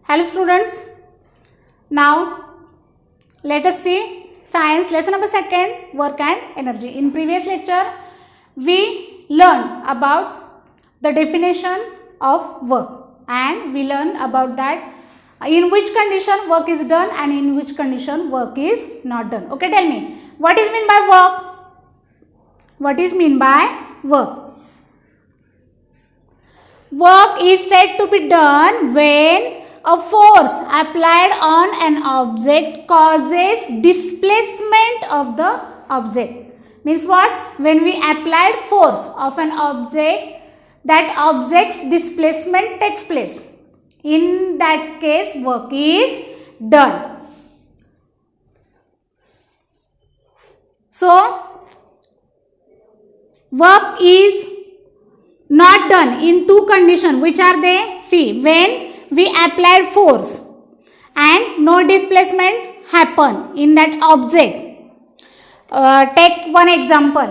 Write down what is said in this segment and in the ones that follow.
Hello students, now let us see science lesson number 2, work and energy. In previous lecture we learned about the definition of work and we learned about that in which condition work is done and in which condition work is not done. Okay, tell me what is mean by work? What is mean by work? Work is said to be done when a force applied on an object causes displacement of the object. Means what? When we applied force of an object, that object's displacement takes place. In that case, work is done. So, work is not done in two conditions. Which are they? See, when we applied force and no displacement happen in that object. Take one example.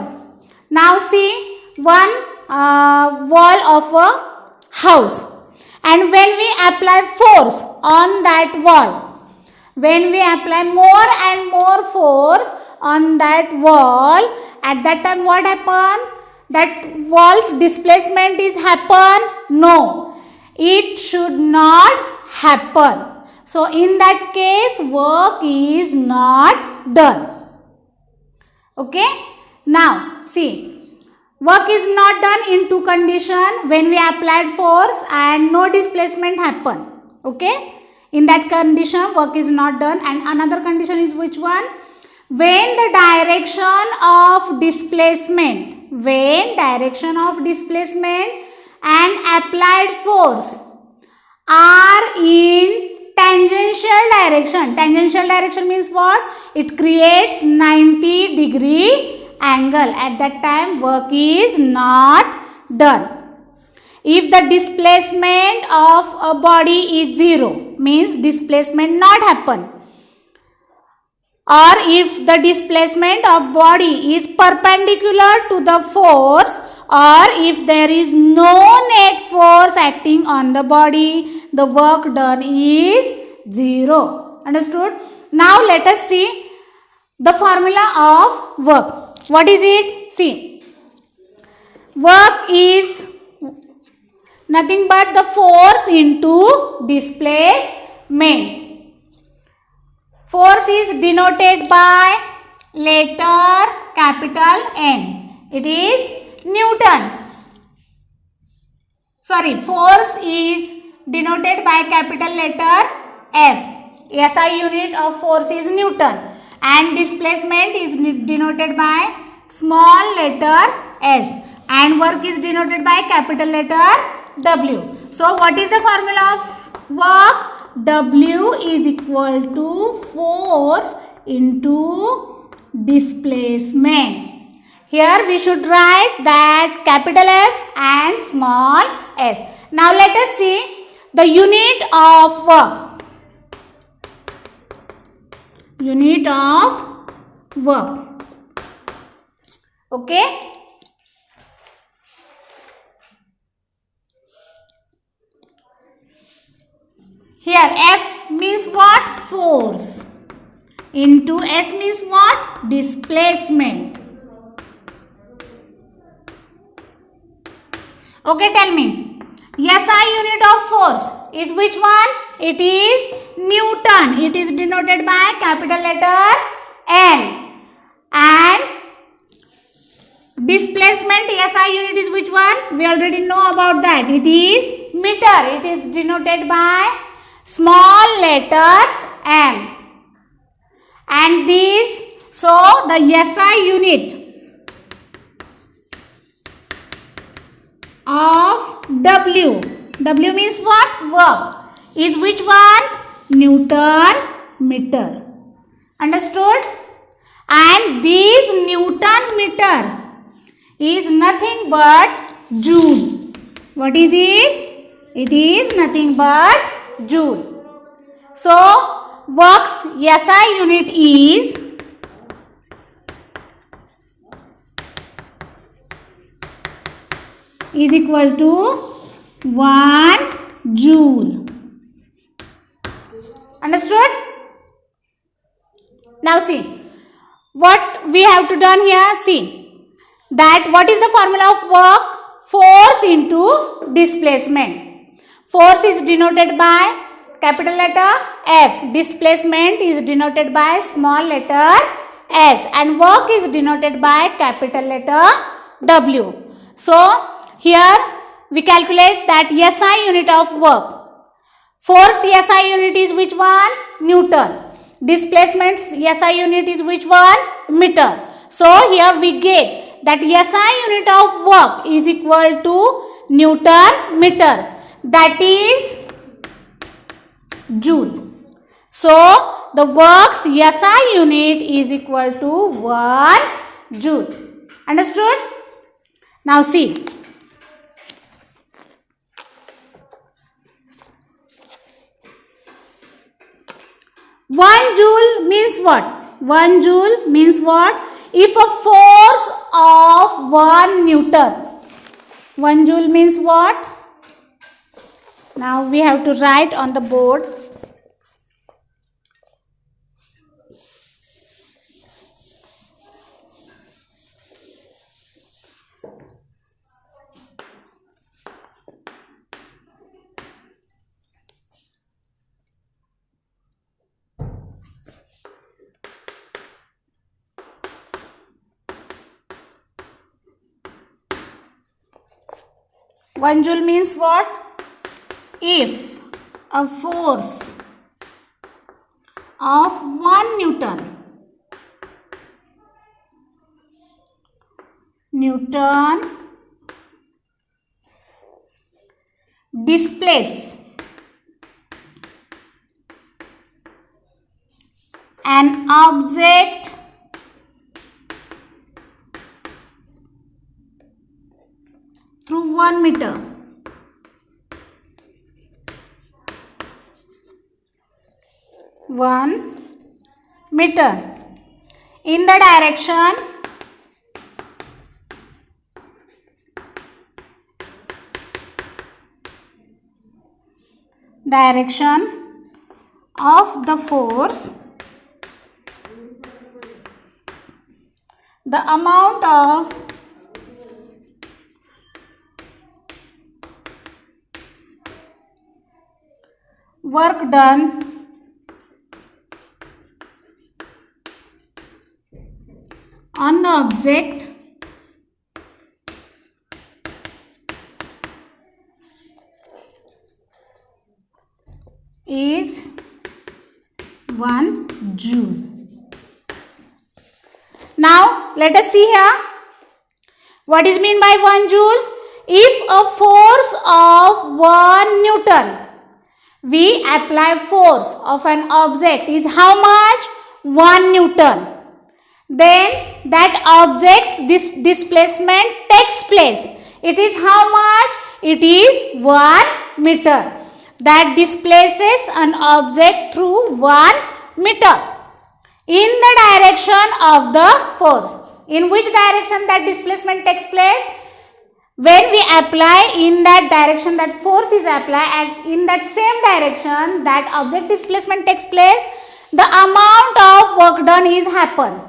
Now see one wall of a house, and when we apply force on that wall, when we apply more and more force on that wall, at that time what happen? That wall's displacement is happen? No, it should not happen. So in that case work is not done. Okay, now see, work is not done in two conditions: when we applied force and no displacement happen. Okay, in that condition work is not done. And another condition is which one? When the direction of displacement, and applied force are in tangential direction. Tangential direction means what? It creates 90-degree angle. At that time work is not done. If the displacement of a body is 0, means displacement not happen. Or if the displacement of body is perpendicular to the force, or if there is no net force acting on the body, the work done is 0. Understood? Now let us see the formula of work. What is it? See, work is nothing but the force into displacement. Force is denoted by letter capital N. It is Newton. Force is denoted by capital letter F. SI unit of force is Newton. And displacement is denoted by small letter s. And work is denoted by capital letter W. So what is the formula of work? W is equal to force into displacement. Here we should write that capital F and small s. Now let us see the unit of work. Unit of work. Okay. Here F means what? Force. Into S means what? Displacement. Okay, tell me. SI unit of force is which one? It is Newton. It is denoted by capital letter N. And displacement SI unit is which one? We already know about that. It is meter. It is denoted by small letter m. And these, so the SI unit of W means what? Work. Is which one? Newton meter. Understood? And this Newton meter is nothing but joule. What is it? It is nothing but joule. So work's SI unit is equal to 1 joule. Understood? Now see, what we have to done here, see, that what is the formula of work? Force into displacement. Force is denoted by capital letter F. Displacement is denoted by small letter S. And work is denoted by capital letter W. So, here we calculate that SI unit of work. Force SI unit is which one? Newton. Displacement SI unit is which one? Meter. So, here we get that SI unit of work is equal to Newton meter. That is Joule. So, the work's SI unit is equal to 1 Joule. Understood? Now see. 1 Joule means what? 1 Joule means what? If a force of 1 Newton. 1 Joule means what? Now we have to write on the board. One Joule means what? If a force of 1 Newton displace an object through 1 meter, in the direction of the force, the amount of work done on the object is 1 Joule. Now let us see here what is mean by 1 Joule. If a force of 1 Newton, we apply force of an object is how much? 1 Newton. Then that object's displacement takes place. It is how much? It is 1 meter. That displaces an object through 1 meter in the direction of the force. In which direction that displacement takes place? When we apply in that direction, that force is applied, and in that same direction that object displacement takes place, the amount of work done is happen,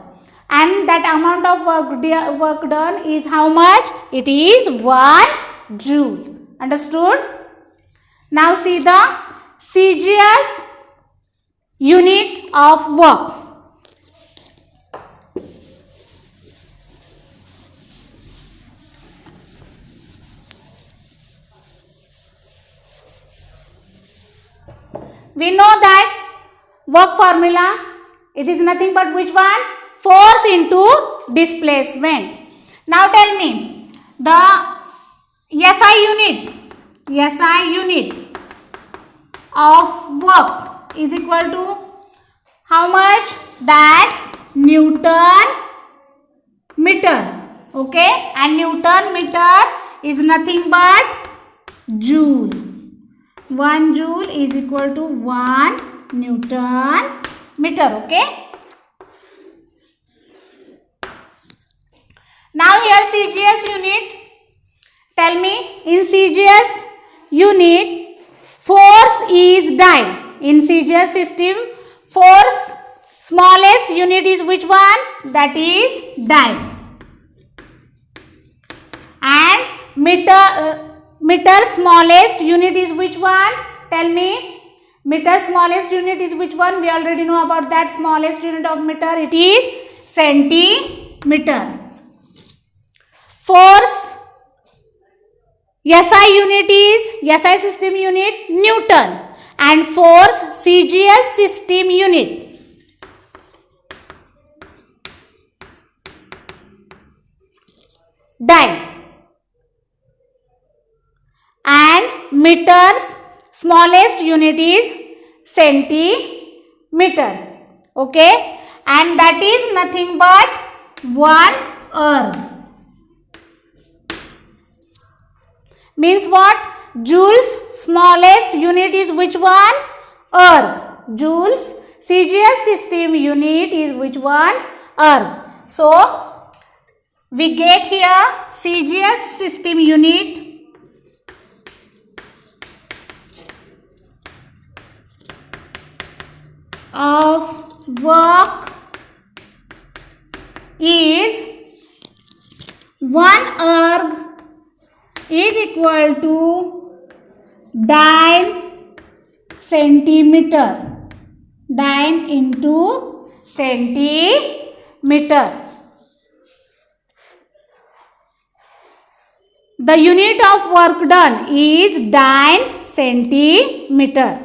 and that amount of work done is how much? It is 1 Joule. Understood? Now see the CGS unit of work. We know that work formula, it is nothing but which one? Force into displacement. Now tell me, the SI unit of work is equal to how much? That Newton meter. Okay, and Newton meter is nothing but Joule. 1 Joule is equal to 1 Newton meter. Okay. Now here CGS unit. Tell me, in CGS unit, force is dyne. In CGS system, force smallest unit is which one? That is dyne. And meter smallest unit is which one? Tell me. Meter smallest unit is which one? We already know about that smallest unit of meter. It is centimeter. Force SI unit is, SI system unit, Newton. And force CGS system unit, dyne. And meters smallest unit is centimeter. Okay, and that is nothing but 1 erg. Means what? Joules smallest unit is which one? Erg. Joules CGS system unit is which one? Erg. So we get here CGS system unit of work is 1 erg is equal to dyne centimeter. Dyne into centimeter. The unit of work done is dyne centimeter,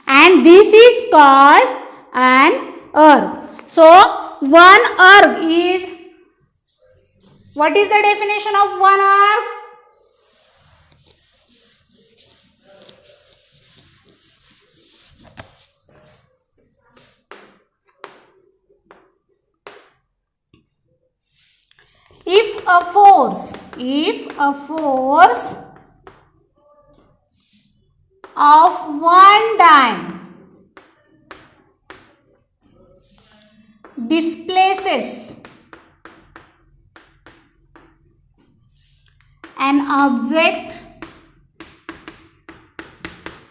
and this is called an erg. So 1 erg is, what is the definition of 1 erg? If a force of 1 dyne displaces an object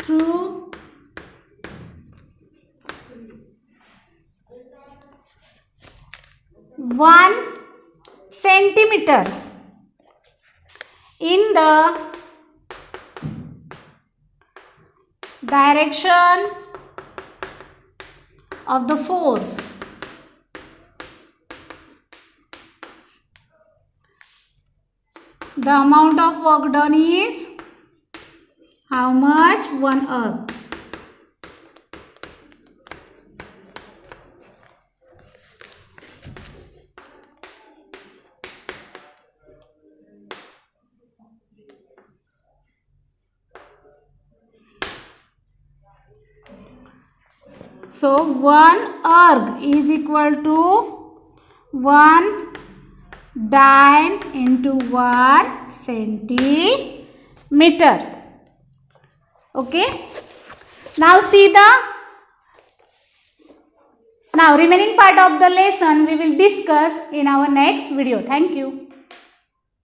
through 1 centimeter in the direction of the force, the amount of work done is how much? 1 erg. So 1 erg is equal to 1 dyne into 1 centimeter. Okay. Now see the remaining part of the lesson we will discuss in our next video. Thank you.